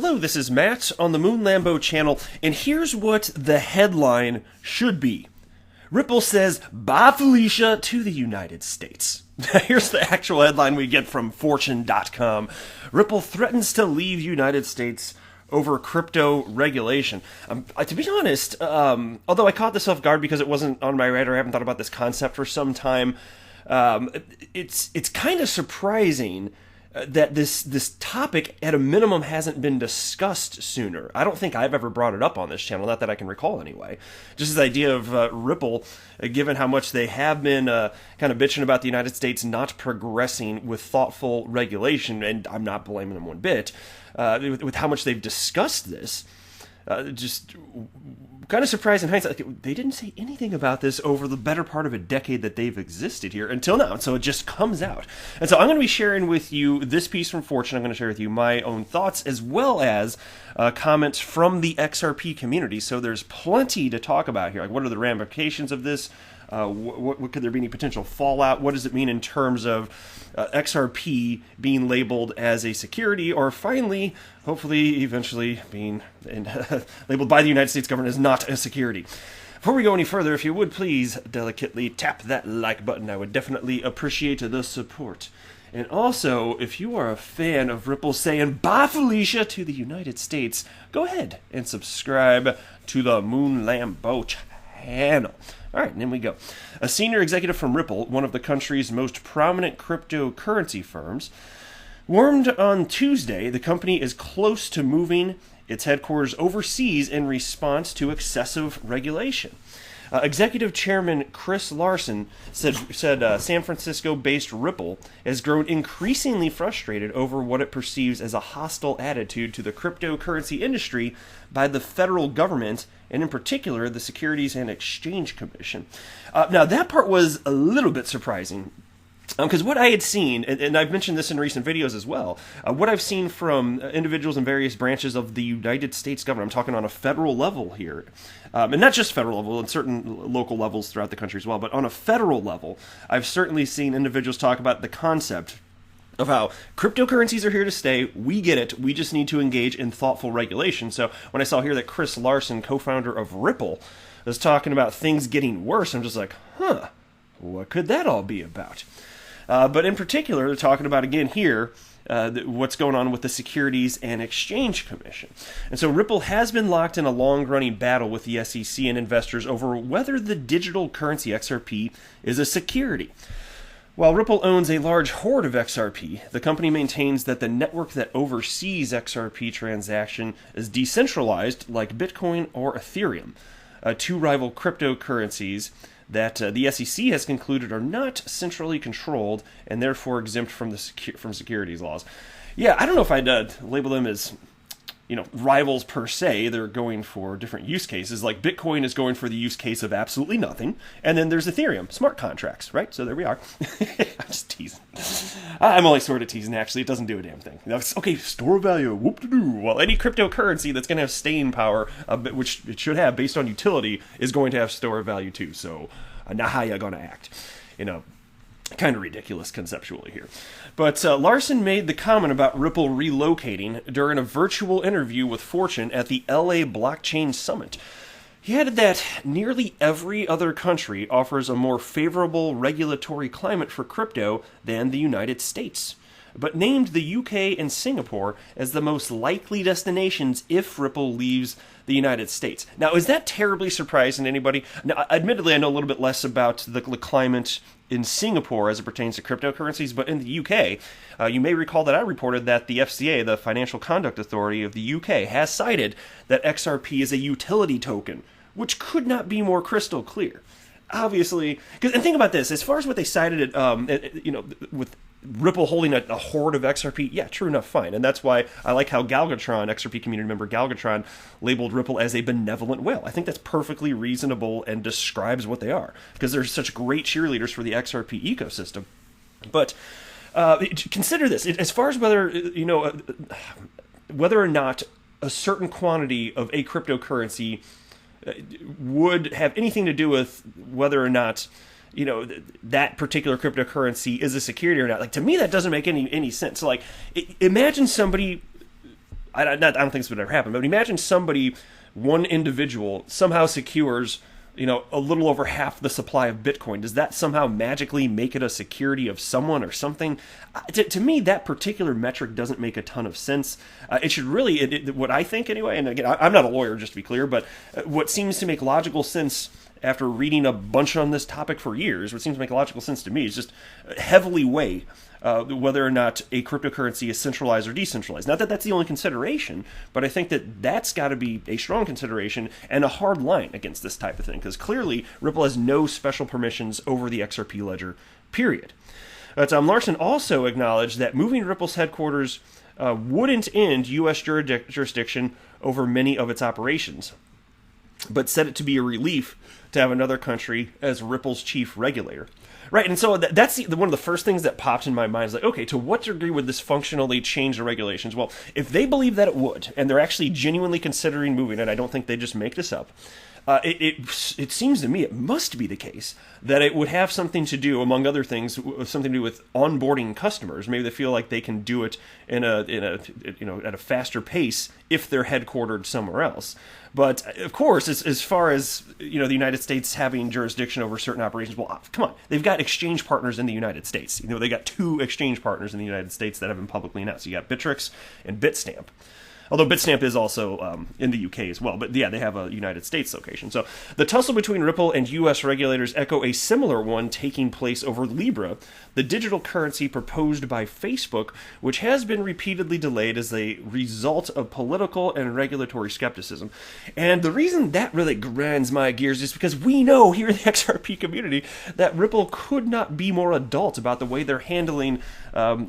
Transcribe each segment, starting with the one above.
Hello, this is Matt on the Moon Lambo channel, and here's what the headline should be. Ripple says, "Bye Felicia" to the United States. Here's the actual headline we get from Fortune.com. Ripple threatens to leave United States over crypto regulation. To be honest, although I caught this off guard because it wasn't on my radar, I haven't thought about this concept for some time, it's kind of surprising that this topic, at a minimum, hasn't been discussed sooner. I don't think I've ever brought it up on this channel, not that I can recall anyway. Just the idea of Ripple, given how much they have been kind of bitching about the United States not progressing with thoughtful regulation, and I'm not blaming them one bit, with how much they've discussed this, just kind of surprised in hindsight. Like, they didn't say anything about this over the better part of a decade that they've existed here until now, and so it just comes out. And so I'm going to be sharing with you this piece from Fortune. I'm going to share with you my own thoughts as well as comments from the XRP community. So there's plenty to talk about here. Like, what are the ramifications of this? What could there be any potential fallout? What does it mean in terms of XRP being labeled as a security, or finally, hopefully, eventually being labeled by the United States government as not a security? Before we go any further, if you would please delicately tap that like button, I would definitely appreciate the support. And also, if you are a fan of Ripple saying "Bye Felicia" to the United States, go ahead and subscribe to the Moon Lambo channel. All right, and then we go. A senior executive from Ripple, one of the country's most prominent cryptocurrency firms, warned on Tuesday the company is close to moving its headquarters overseas in response to excessive regulation. Executive Chairman Chris Larsen said San Francisco-based Ripple has grown increasingly frustrated over what it perceives as a hostile attitude to the cryptocurrency industry by the federal government, and in particular, the Securities and Exchange Commission. Now, that part was a little bit surprising, because what I had seen, and I've mentioned this in recent videos as well, what I've seen from individuals in various branches of the United States government, I'm talking on a federal level here, and not just federal level, and certain local levels throughout the country as well, but on a federal level, I've certainly seen individuals talk about the concept of how cryptocurrencies are here to stay. We get it. We just need to engage in thoughtful regulation. So when I saw here that Chris Larsen, co-founder of Ripple, was talking about things getting worse, I'm just like, what could that all be about? But in particular, they're talking about, again here, what's going on with the Securities and Exchange Commission. And so Ripple has been locked in a long-running battle with the SEC and investors over whether the digital currency XRP is a security. While Ripple owns a large hoard of XRP, the company maintains that the network that oversees XRP transaction is decentralized, like Bitcoin or Ethereum, two rival cryptocurrencies that the SEC has concluded are not centrally controlled and therefore exempt from from securities laws. Yeah, I don't know if I'd label them as, rivals per se. They're going for different use cases. Like Bitcoin is going for the use case of absolutely nothing, and then there's Ethereum, smart contracts, right? So there we are. I'm just teasing. I'm only sort of teasing, actually. It doesn't do a damn thing. Okay, store value, whoop-de-doo. Well, any cryptocurrency that's going to have staying power, which it should have based on utility, is going to have store value too. So now how you going to act? Kind of ridiculous conceptually here. But Larsen made the comment about Ripple relocating during a virtual interview with Fortune at the LA Blockchain Summit. He added that nearly every other country offers a more favorable regulatory climate for crypto than the United States, but named the UK and Singapore as the most likely destinations if Ripple leaves the United States. Now, is that terribly surprising to anybody? Now, admittedly, I know a little bit less about the climate in Singapore as it pertains to cryptocurrencies, but in the UK, you may recall that I reported that the FCA, the Financial Conduct Authority of the UK, has cited that XRP is a utility token, which could not be more crystal clear. Obviously, and think about this, as far as what they cited, with Ripple holding a hoard of XRP, yeah, true enough, fine. And that's why I like how Galgatron, XRP community member Galgatron, labeled Ripple as a benevolent whale. I think that's perfectly reasonable and describes what they are, because they're such great cheerleaders for the XRP ecosystem. But consider this, as far as whether or not a certain quantity of a cryptocurrency would have anything to do with whether or not that particular cryptocurrency is a security or not. Like, to me, that doesn't make any sense. Like, imagine somebody I don't think this would ever happen, but imagine somebody, one individual, somehow secures, a little over half the supply of Bitcoin. Does that somehow magically make it a security of someone or something? To me, that particular metric doesn't make a ton of sense. It should really, what I think anyway, and again, I'm not a lawyer, just to be clear, but what seems to make logical sense after reading a bunch on this topic for years, what seems to make logical sense to me is just heavily weigh whether or not a cryptocurrency is centralized or decentralized. Not that that's the only consideration, but I think that that's got to be a strong consideration and a hard line against this type of thing, because clearly Ripple has no special permissions over the XRP ledger, period. But Larsen also acknowledged that moving Ripple's headquarters wouldn't end U.S. jurisdiction over many of its operations, but said it to be a relief to have another country as Ripple's chief regulator. Right, and so that's one of the first things that popped in my mind is like, okay, to what degree would this functionally change the regulations? Well, if they believe that it would, and they're actually genuinely considering moving it, I don't think they just make this up, it seems to me it must be the case that it would have something to do, among other things, something to do with onboarding customers. Maybe they feel like they can do it at a faster pace if they're headquartered somewhere else. But of course, as far as the United States having jurisdiction over certain operations, well, come on, they've got exchange partners in the United States. They got 2 exchange partners in the United States that have been publicly announced. You got Bittrex and Bitstamp. Although Bitstamp is also in the UK as well. But yeah, they have a United States location. So the tussle between Ripple and U.S. regulators echo a similar one taking place over Libra, the digital currency proposed by Facebook, which has been repeatedly delayed as a result of political and regulatory skepticism. And the reason that really grinds my gears is because we know here in the XRP community that Ripple could not be more adult about the way they're handling, or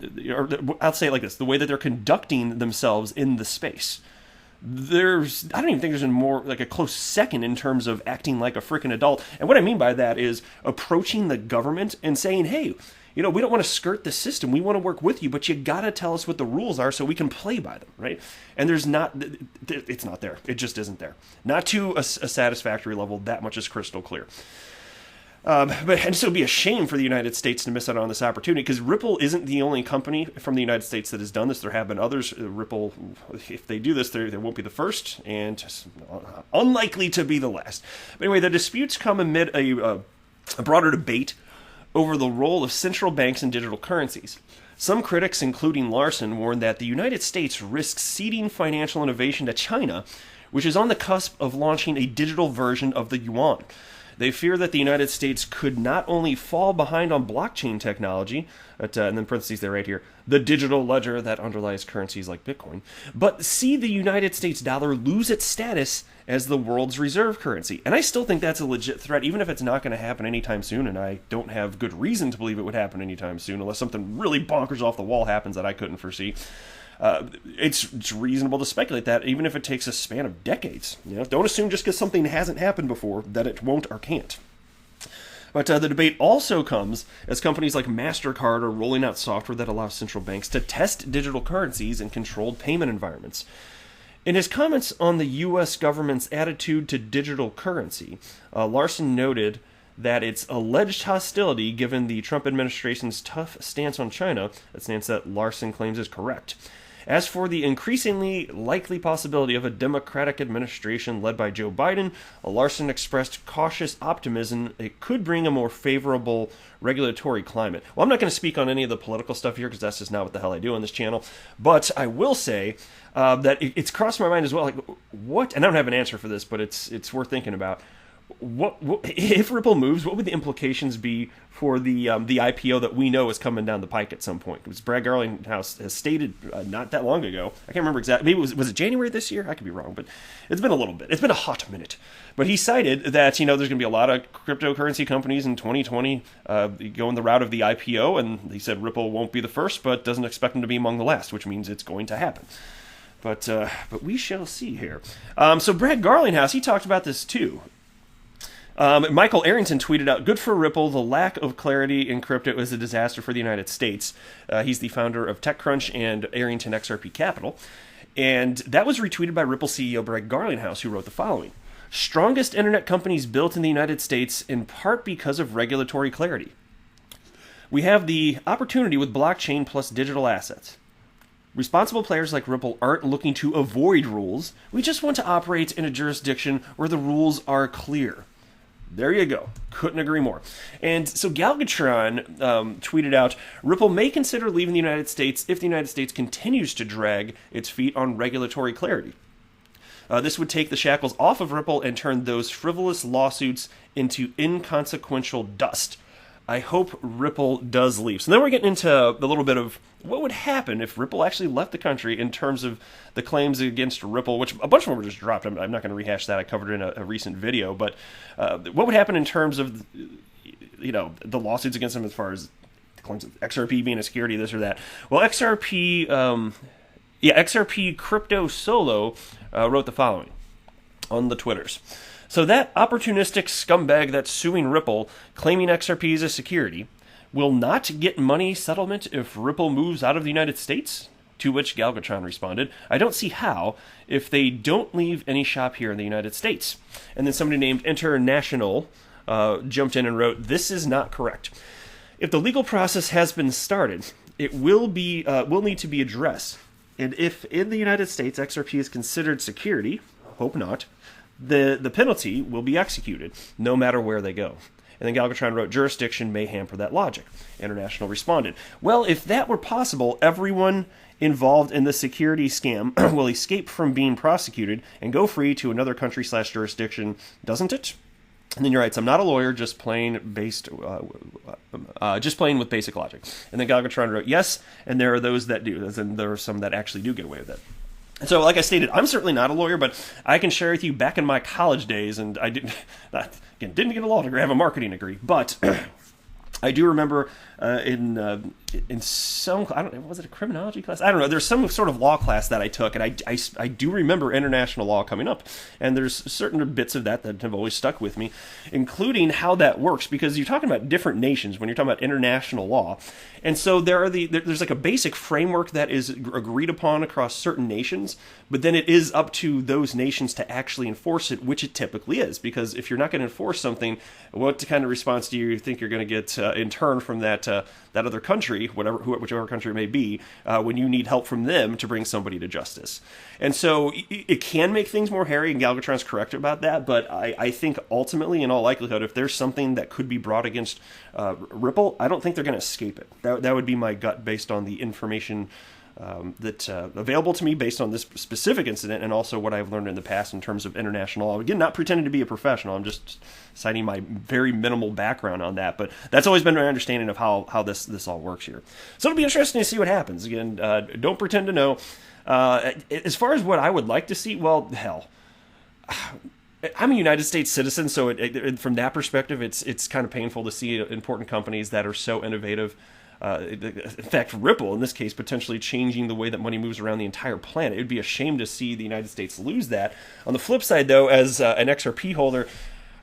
I'll say it like this, the way that they're conducting themselves in the space. I don't even think there's a more like a close second in terms of acting like a freaking adult. And what I mean by that is approaching the government and saying, hey, we don't want to skirt the system. We want to work with you, but you got to tell us what the rules are so we can play by them, right? And it's not there. It just isn't there. Not to a satisfactory level. That much is crystal clear. And so it'd be a shame for the United States to miss out on this opportunity, because Ripple isn't the only company from the United States that has done this. There have been others. Ripple, if they do this, they won't be the first, and unlikely to be the last. But anyway, the disputes come amid a broader debate over the role of central banks in digital currencies. Some critics, including Larsen, warn that the United States risks ceding financial innovation to China, which is on the cusp of launching a digital version of the yuan. They fear that the United States could not only fall behind on blockchain technology, and then parentheses there right here, the digital ledger that underlies currencies like Bitcoin, but see the United States dollar lose its status as the world's reserve currency. And I still think that's a legit threat, even if it's not going to happen anytime soon, and I don't have good reason to believe it would happen anytime soon, unless something really bonkers off the wall happens that I couldn't foresee. It's reasonable to speculate that, even if it takes a span of decades. Don't assume just because something hasn't happened before that it won't or can't. But the debate also comes as companies like MasterCard are rolling out software that allows central banks to test digital currencies in controlled payment environments. In his comments on the U.S. government's attitude to digital currency, Larsen noted that its alleged hostility, given the Trump administration's tough stance on China, a stance that Larsen claims is correct. As for the increasingly likely possibility of a Democratic administration led by Joe Biden, Larsen expressed cautious optimism it could bring a more favorable regulatory climate. Well, I'm not going to speak on any of the political stuff here because that's just not what the hell I do on this channel, but I will say that it's crossed my mind as well. Like, what? And I don't have an answer for this, but it's worth thinking about. What if Ripple moves? What would the implications be for the IPO that we know is coming down the pike at some point? Because Brad Garlinghouse has stated not that long ago. I can't remember exactly. Maybe was it January this year? I could be wrong, but it's been a little bit. It's been a hot minute. But he cited that there's going to be a lot of cryptocurrency companies in 2020 going the route of the IPO, and he said Ripple won't be the first, but doesn't expect them to be among the last, which means it's going to happen. But we shall see here. So Brad Garlinghouse, he talked about this too. Michael Arrington tweeted out, "Good for Ripple. The lack of clarity in crypto is a disaster for the United States." He's the founder of TechCrunch and Arrington XRP Capital. And that was retweeted by Ripple CEO Brad Garlinghouse, who wrote the following: "Strongest internet companies built in the United States in part because of regulatory clarity. We have the opportunity with blockchain plus digital assets. Responsible players like Ripple aren't looking to avoid rules. We just want to operate in a jurisdiction where the rules are clear. There you go. Couldn't agree more. And so Galgatron tweeted out, Ripple may consider leaving the United States if the United States continues to drag its feet on regulatory clarity. This would take the shackles off of Ripple and turn those frivolous lawsuits into inconsequential dust. I hope Ripple does leave. So then we're getting into a little bit of what would happen if Ripple actually left the country in terms of the claims against Ripple, which a bunch of them were just dropped. I'm not going to rehash that. I covered it in a recent video. But what would happen in terms of, the lawsuits against them as far as the claims of XRP being a security, this or that? Well, XRP Crypto Solo wrote the following on the Twitters. So that opportunistic scumbag that's suing Ripple, claiming XRP as a security, will not get money settlement if Ripple moves out of the United States? To which Galgatron responded, I don't see how if they don't leave any shop here in the United States. And then somebody named International jumped in and wrote, this is not correct. If the legal process has been started, it will need to be addressed. And if in the United States XRP is considered security, hope not, the penalty will be executed, no matter where they go. And then Galgatron wrote, jurisdiction may hamper that logic. International responded, well, if that were possible, everyone involved in the security scam will escape from being prosecuted and go free to another country/jurisdiction, doesn't it? And then he writes, I'm not a lawyer, just playing with basic logic. And then Galgatron wrote, yes, and there are those that do, and there are some that actually do get away with it. So, like I stated, I'm certainly not a lawyer, but I can share with you back in my college days, and I didn't get a law degree, I have a marketing degree, but I do remember in some, I don't know, was it a criminology class? I don't know. There's some sort of law class that I took, and I do remember international law coming up, and there's certain bits of that have always stuck with me, including how that works, because you're talking about different nations when you're talking about international law, and so there's like a basic framework that is agreed upon across certain nations, but then it is up to those nations to actually enforce it, which it typically is, because if you're not going to enforce something, what kind of response do you think you're going to get in turn from that other country, whichever country it may be, when you need help from them to bring somebody to justice? And so it can make things more hairy, and Galgatron's correct about that, but I think ultimately, in all likelihood, if there's something that could be brought against Ripple, I don't think they're going to escape it. That would be my gut based on the information that's available to me based on this specific incident, and also what I've learned in the past in terms of international law. Again, not pretending to be a professional, I'm just citing my very minimal background on that, but that's always been my understanding of how this all works here. So it'll be interesting to see what happens. Again, don't pretend to know. As far as what I would like to see, well, hell, I'm a United States citizen, so from that perspective, it's kind of painful to see important companies that are so innovative. In fact, Ripple, in this case, potentially changing the way that money moves around the entire planet. It would be a shame to see the United States lose that. On the flip side, though, as an XRP holder,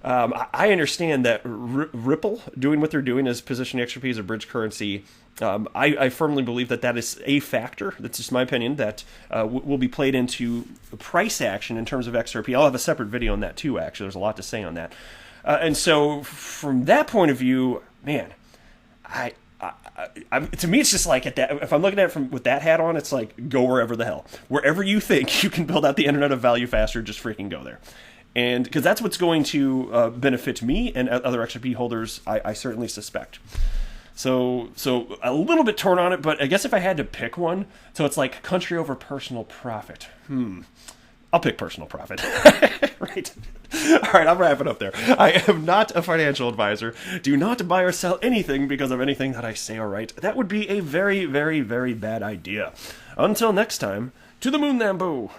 I understand that Ripple doing what they're doing is positioning XRP as a bridge currency. I firmly believe that is a factor. That's just my opinion, that will be played into price action in terms of XRP. I'll have a separate video on that too, actually. There's a lot to say on that. And so from that point of view, man, to me, it's just like if I'm looking at it with that hat on, it's like go wherever the hell. Wherever you think you can build out the internet of value faster, just freaking go there. And because that's what's going to benefit me and other XRP holders, I certainly suspect. So a little bit torn on it, but I guess if I had to pick one, so it's like country over personal profit. I'll pick personal profit. Right. All right, I'll wrap it up there. I am not a financial advisor. Do not buy or sell anything because of anything that I say or write. That would be a very, very, very bad idea. Until next time, to the moon, Lambo.